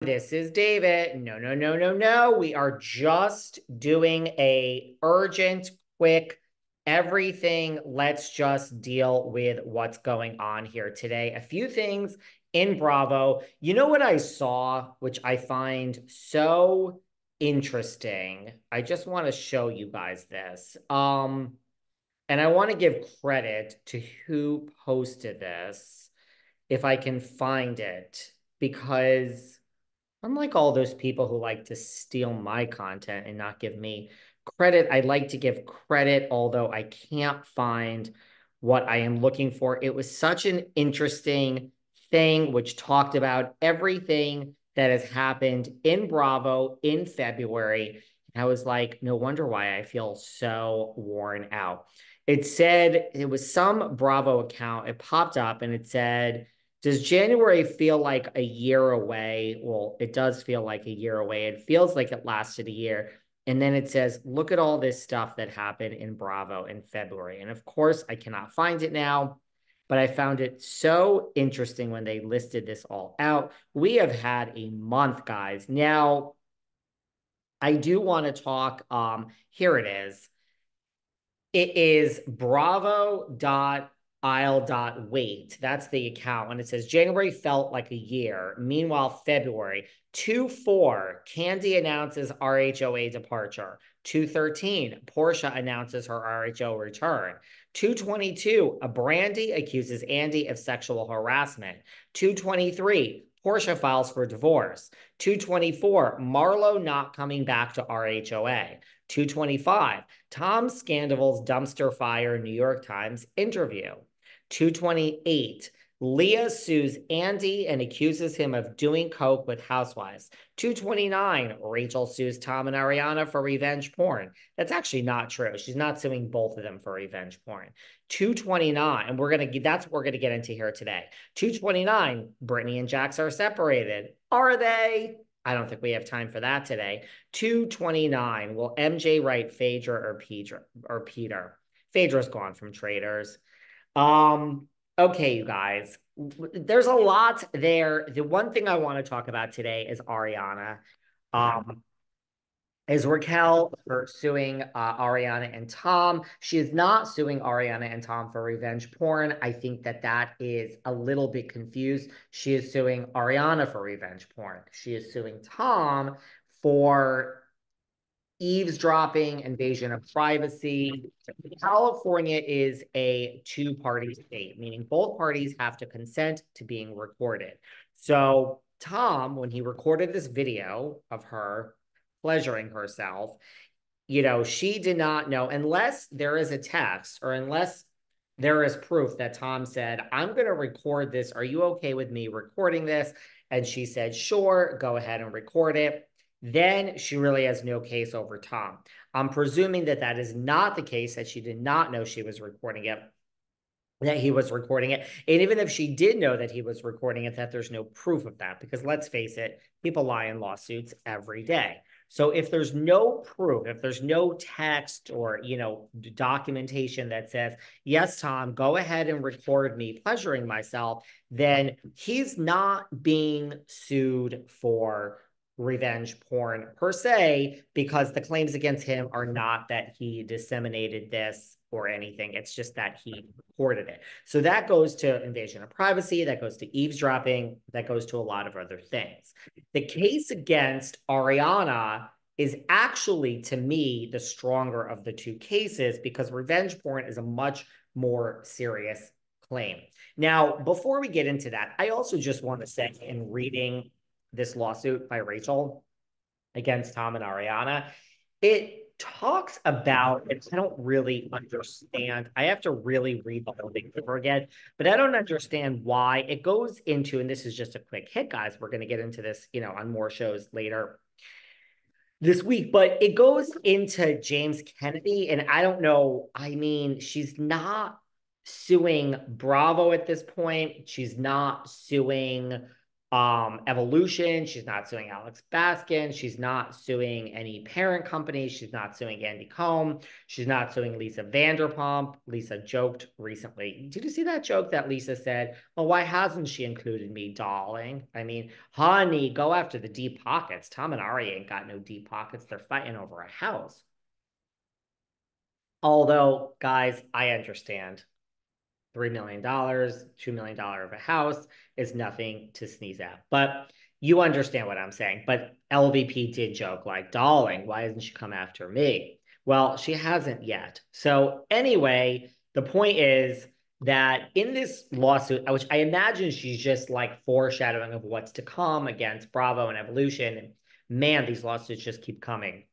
This is David. No, no, no, no, no. We are just doing a urgent, quick, everything. Let's just deal with what's going on here today. A few things in Bravo. You know what I saw, which I find so interesting. I just want to show you guys this. And I want to give credit to who posted this, if I can find it, because unlike all those people who like to steal my content and not give me credit, I like to give credit, although I can't find what I am looking for. It was such an interesting thing, which talked about everything that has happened in Bravo in February. And I was like, no wonder why I feel so worn out. It said, it was some Bravo account, it popped up and it said, does January feel like a year away? Well, it does feel like a year away. It feels like it lasted a year. And then it says, look at all this stuff that happened in Bravo in February. And of course, I cannot find it now, but I found it so interesting when they listed this all out. We have had a month, guys. Now, I do want to talk. Here it is. It is bravo.isle.wait. That's the account. And it says January felt like a year. Meanwhile, February, 2/4, Candy announces RHOA departure. 2/13, Portia announces her RHO return. 2/22, a Brandy accuses Andy of sexual harassment. 2/23, Portia files for divorce. 2/24, Marlo not coming back to RHOA. 2/25, Tom Scandival's dumpster fire New York Times interview. 2/28, Leah sues Andy and accuses him of doing coke with housewives. 2/29, Rachel sues Tom and Ariana for revenge porn. That's actually not true. She's not suing both of them for revenge porn. 2/29, and that's what we're gonna get into here today. 2/29, Brittany and Jax are separated. Are they? I don't think we have time for that today. 2/29, will MJ write Phaedra or Peter? Phaedra's gone from Traders. Um, okay, you guys. There's a lot there. The one thing I want to talk about today is Ariana. Um, is Raquel suing Ariana and Tom. She is not suing Ariana and Tom for revenge porn. I think that is a little bit confused. She is suing Ariana for revenge porn. She is suing Tom for eavesdropping, invasion of privacy. California is a two-party state, meaning both parties have to consent to being recorded. So Tom, when he recorded this video of her pleasuring herself, she did not know, unless there is a text or unless there is proof that Tom said, I'm going to record this. Are you okay with me recording this? And she said, sure, go ahead and record it. Then she really has no case over Tom. I'm presuming that is not the case, that she did not know she was recording it, that he was recording it. And even if she did know that he was recording it, that there's no proof of that, because let's face it, people lie in lawsuits every day. So if there's no proof, if there's no text or, documentation that says, yes, Tom, go ahead and record me pleasuring myself, then he's not being sued for revenge porn per se, because the claims against him are not that he disseminated this or anything. It's just that he recorded it. So that goes to invasion of privacy, that goes to eavesdropping, that goes to a lot of other things. The case against Ariana is actually, to me, the stronger of the two cases, because revenge porn is a much more serious claim. Now, before we get into that, I also just want to say, in reading this lawsuit by Rachel against Tom and Ariana, it talks about, and I don't really understand. I have to really read the whole thing over again, but I don't understand why it goes into, and this is just a quick hit, guys. We're going to get into this, on more shows later this week, but it goes into James Kennedy, and I don't know. I mean, she's not suing Bravo at this point. She's not suing Evolution. She's not suing Alex Baskin. She's not suing any parent companies. She's not suing Andy Cohen. She's not suing Lisa Vanderpump. Lisa joked recently. Did you see that joke that Lisa said, well, why hasn't she included me, darling? I mean, honey, go after the deep pockets. Tom and Ari ain't got no deep pockets. They're fighting over a house. Although, guys, I understand. $3 million, $2 million of a house is nothing to sneeze at. But you understand what I'm saying. But LVP did joke, like, darling, why hasn't she come after me? Well, she hasn't yet. So, anyway, the point is that in this lawsuit, which I imagine she's just like foreshadowing of what's to come against Bravo and Evolution, and man, these lawsuits just keep coming.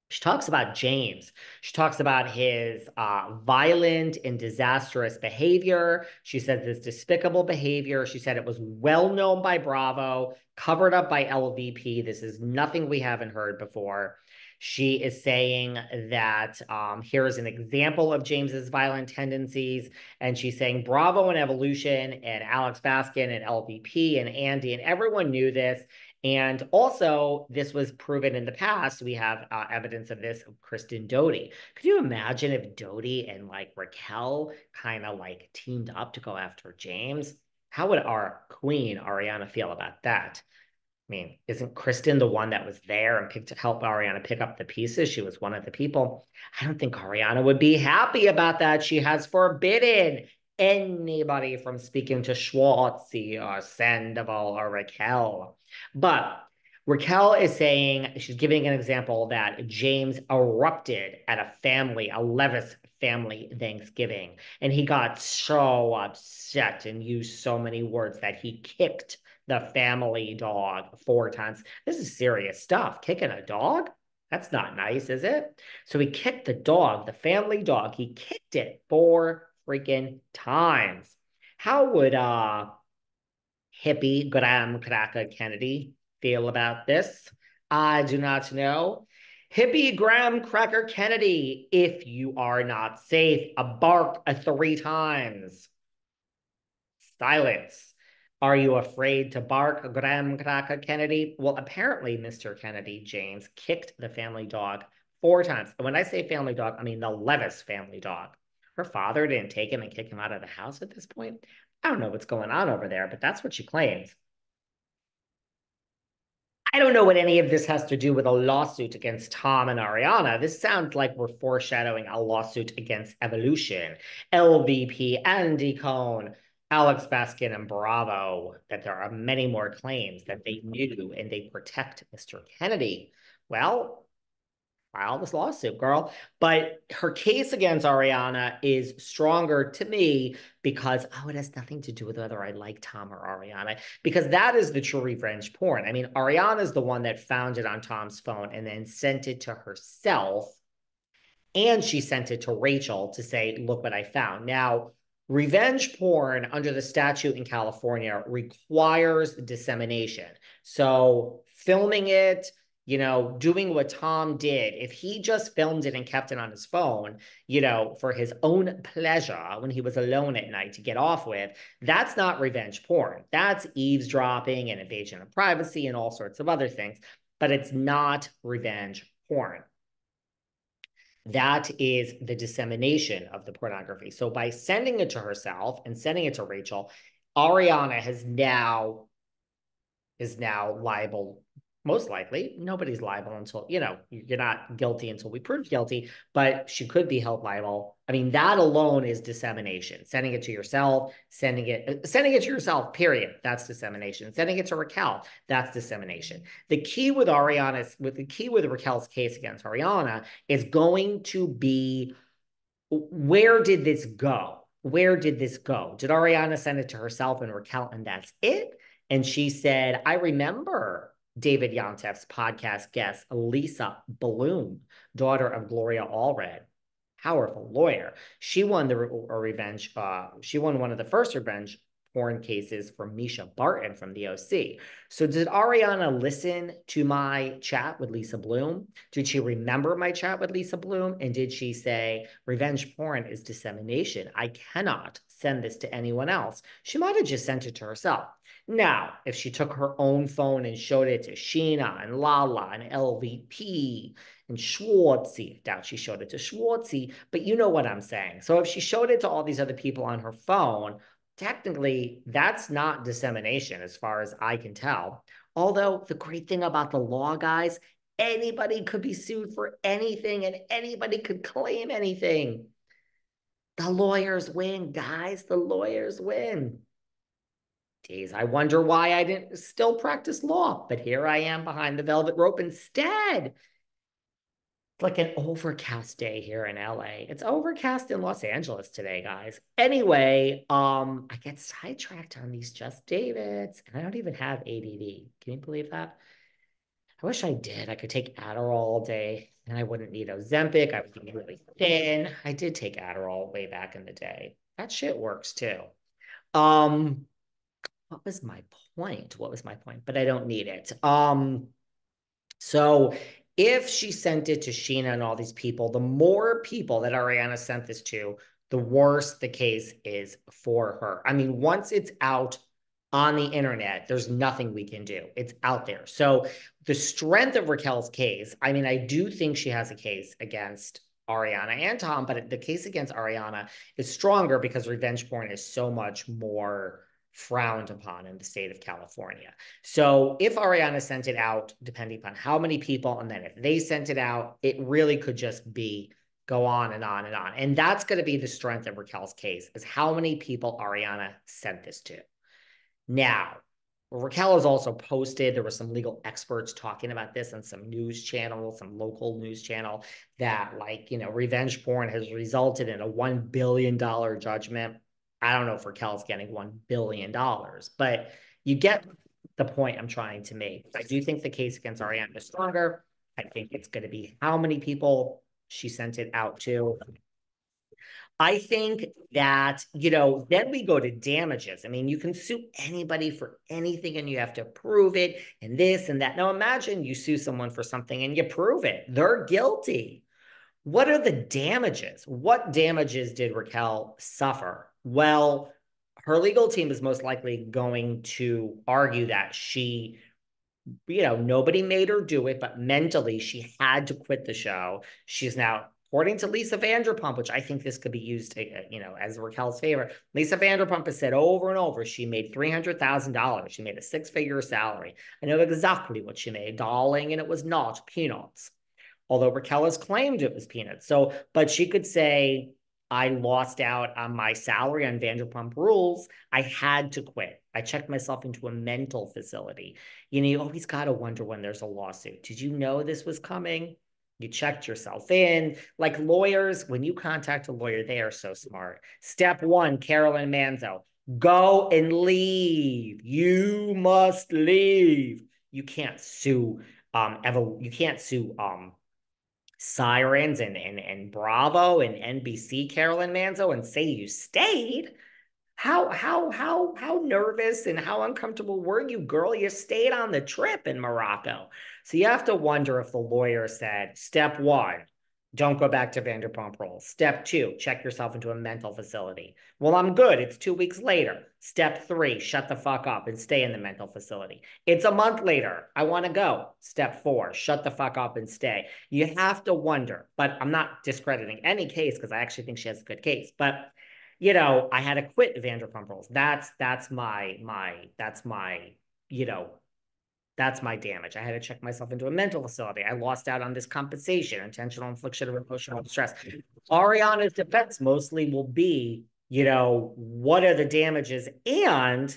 She talks about James. She talks about his violent and disastrous behavior. She says this despicable behavior. She said it was well known by Bravo, covered up by LVP. This is nothing we haven't heard before. She is saying that here's an example of James's violent tendencies. And she's saying Bravo and Evolution and Alex Baskin and LVP and Andy and everyone knew this. And also, this was proven in the past. We have evidence of this of Kristen Doty. Could you imagine if Doty and like Raquel kind of like teamed up to go after James? How would our queen Ariana feel about that? I mean, isn't Kristen the one that was there and picked to help Ariana pick up the pieces? She was one of the people. I don't think Ariana would be happy about that. She has forbidden anybody from speaking to Schwartzy or Sandoval or Raquel. But Raquel is saying, she's giving an example that James erupted at a Leviss family Thanksgiving. And he got so upset and used so many words that he kicked the family dog 4 times. This is serious stuff. Kicking a dog? That's not nice, is it? So he kicked the dog, the family dog. He kicked it 4 freaking times. How would hippie Graham Cracker Kennedy feel about this? I do not know. Hippie Graham Cracker Kennedy, if you are not safe, a bark 3 times. Silence. Are you afraid to bark, Graham Cracker Kennedy? Well, apparently, Mr. Kennedy, James, kicked the family dog 4 times. And when I say family dog, I mean the Leviss family dog. Her father didn't take him and kick him out of the house at this point. I don't know what's going on over there, but that's what she claims. I don't know what any of this has to do with a lawsuit against Tom and Ariana. This sounds like we're foreshadowing a lawsuit against Evolution, LVP, Andy Cohen, Alex Baskin, and Bravo, that there are many more claims that they knew and they protect Mr. Kennedy. Well, file this lawsuit, girl. But her case against Ariana is stronger to me because, oh, it has nothing to do with whether I like Tom or Ariana, because that is the true revenge porn. I mean, Ariana is the one that found it on Tom's phone and then sent it to herself. And she sent it to Rachel to say, look what I found. Now, revenge porn under the statute in California requires dissemination. So filming it, doing what Tom did, if he just filmed it and kept it on his phone, for his own pleasure when he was alone at night to get off with, that's not revenge porn. That's eavesdropping and invasion of privacy and all sorts of other things, but it's not revenge porn. That is the dissemination of the pornography. So by sending it to herself and sending it to Rachel, Ariana is now liable. Most likely, nobody's liable until, you're not guilty until we prove guilty, but she could be held liable. I mean, that alone is dissemination. Sending it to yourself, sending it to yourself, period. That's dissemination. Sending it to Raquel, that's dissemination. The key with Raquel's case against Ariana is going to be, where did this go? Where did this go? Did Ariana send it to herself and Raquel, and that's it? And she said, I remember David Yontef's podcast guest, Lisa Bloom, daughter of Gloria Allred, powerful lawyer. She won she won one of the first revenge porn cases from Misha Barton from the OC. So did Ariana listen to my chat with Lisa Bloom? Did she remember my chat with Lisa Bloom? And did she say, revenge porn is dissemination? I cannot send this to anyone else. She might have just sent it to herself. Now, if she took her own phone and showed it to Sheena and Lala and LVP and Schwartzy, I doubt she showed it to Schwartzy, but you know what I'm saying. So if she showed it to all these other people on her phone, technically that's not dissemination as far as I can tell. Although the great thing about the law, guys, anybody could be sued for anything and anybody could claim anything. The lawyers win, guys. The lawyers win. Geez, I wonder why I didn't still practice law, but here I am behind the velvet rope instead. It's like an overcast day here in LA. It's overcast in Los Angeles today, guys. Anyway, I get sidetracked on these Just Davids, and I don't even have ADD. Can you believe that? I wish I did. I could take Adderall all day, and I wouldn't need Ozempic. I would be really thin. I did take Adderall way back in the day. That shit works too. Um, what was my point? What was my point? But I don't need it. So if she sent it to Sheena and all these people, the more people that Ariana sent this to, the worse the case is for her. I mean, once it's out on the internet, there's nothing we can do. It's out there. So the strength of Raquel's case, I mean, I do think she has a case against Ariana and Tom, but the case against Ariana is stronger because revenge porn is so much more frowned upon in the state of California. So if Ariana sent it out, depending upon how many people, and then if they sent it out, it really could just be go on and on and on. And that's going to be the strength of Raquel's case, is how many people Ariana sent this to. Now, Raquel has also posted, there were some legal experts talking about this on some news channel, some local news channel, that like, you know, revenge porn has resulted in a $1 billion judgment. I don't know if Raquel's getting $1 billion, but you get the point I'm trying to make. I do think the case against Ariana is stronger. I think it's going to be how many people she sent it out to. I think that, you know, then we go to damages. I mean, you can sue anybody for anything and you have to prove it and this and that. Now, imagine you sue someone for something and you prove it. They're guilty. What are the damages? What damages did Raquel suffer? Well, her legal team is most likely going to argue that she, you know, nobody made her do it, but mentally she had to quit the show. She's now, according to Lisa Vanderpump, which I think this could be used, you know, as Raquel's favor. Lisa Vanderpump has said over and over she made $300,000. She made a six-figure salary. I know exactly what she made, darling, and it was not peanuts. Although Raquel has claimed it was peanuts. So, but she could say, I lost out on my salary on Vanderpump Rules. I had to quit. I checked myself into a mental facility. You know, you always got to wonder when there's a lawsuit. Did you know this was coming? You checked yourself in. Like lawyers, when you contact a lawyer, they are so smart. Step one, Carolyn Manzo, go and leave. You must leave. You can't sue you can't sue Sirens and Bravo and NBC, Carolyn Manzo, and say you stayed. How nervous and how uncomfortable were you, girl? You stayed on the trip in Morocco. So you have to wonder if the lawyer said, step one, don't go back to Vanderpump Rules. Step two, check yourself into a mental facility. Well, I'm good. It's 2 weeks later. Step three, shut the fuck up and stay in the mental facility. It's a month later. I want to go. Step four, shut the fuck up and stay. You have to wonder, but I'm not discrediting any case because I actually think she has a good case. But you know, I had to quit Vanderpump Rules. That's my you know, that's my damage. I had to check myself into a mental facility. I lost out on this compensation, intentional infliction of emotional distress. Ariana's defense mostly will be, you know, what are the damages and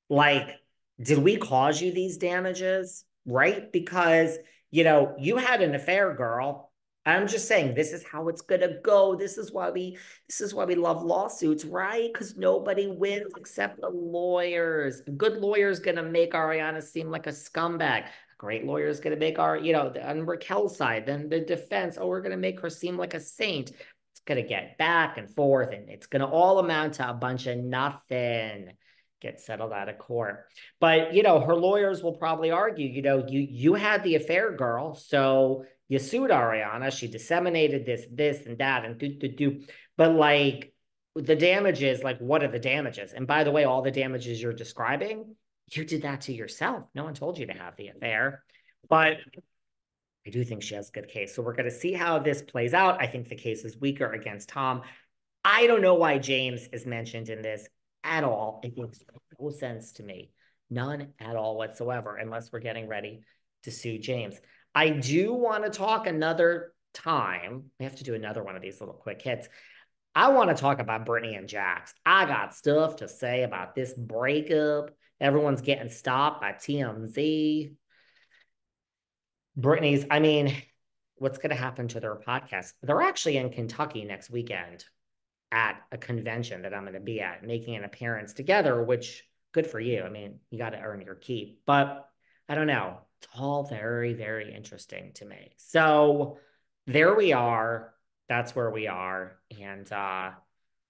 like, did we cause you these damages? Right? Because, you know, you had an affair, girl. I'm just saying this is how it's gonna go. This is why we love lawsuits, right? Because nobody wins except the lawyers. A good lawyer is gonna make Ariana seem like a scumbag. A great lawyer is gonna make our, you know, on Raquel's side, then the defense, oh, we're gonna make her seem like a saint. It's gonna get back and forth, and it's gonna all amount to a bunch of nothing. Get settled out of court. But you know, her lawyers will probably argue, you know, you had the affair, girl, so you sued Ariana. She disseminated this and that, and do. But like, the damages, like, what are the damages? And by the way, all the damages you're describing, you did that to yourself. No one told you to have the affair. But I do think she has a good case. So we're going to see how this plays out. I think the case is weaker against Tom. I don't know why James is mentioned in this at all. It makes no sense to me. None at all whatsoever, unless we're getting ready to sue James. I do want to talk another time. We have to do another one of these little quick hits. I want to talk about Brittany and Jax. I got stuff to say about this breakup. Everyone's getting stopped by TMZ. Brittany's, I mean, what's going to happen to their podcast? They're actually in Kentucky next weekend at a convention that I'm going to be at, making an appearance together, which good for you. I mean, you got to earn your keep, but I don't know. It's all very, very interesting to me. So there we are. That's where we are. And I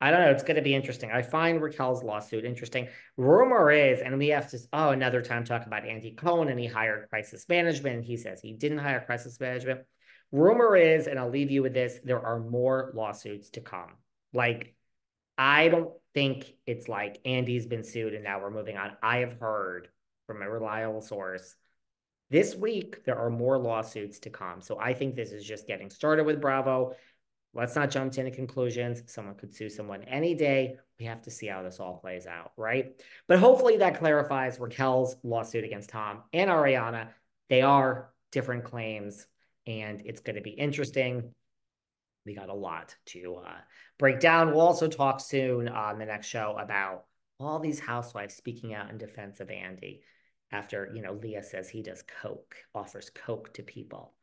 don't know. It's going to be interesting. I find Raquel's lawsuit interesting. Rumor is, and we have to, another time talk about Andy Cohen, and he hired crisis management. He says he didn't hire crisis management. Rumor is, and I'll leave you with this, there are more lawsuits to come. Like, I don't think it's like Andy's been sued and now we're moving on. I have heard from a reliable source this week there are more lawsuits to come. So I think this is just getting started with Bravo. Let's not jump to any conclusions. Someone could sue someone any day. We have to see how this all plays out, right? But hopefully that clarifies Raquel's lawsuit against Tom and Ariana. They are different claims, and it's going to be interesting. We got a lot to break down. We'll also talk soon on the next show about all these housewives speaking out in defense of Andy after, Leah says he does coke, offers coke to people.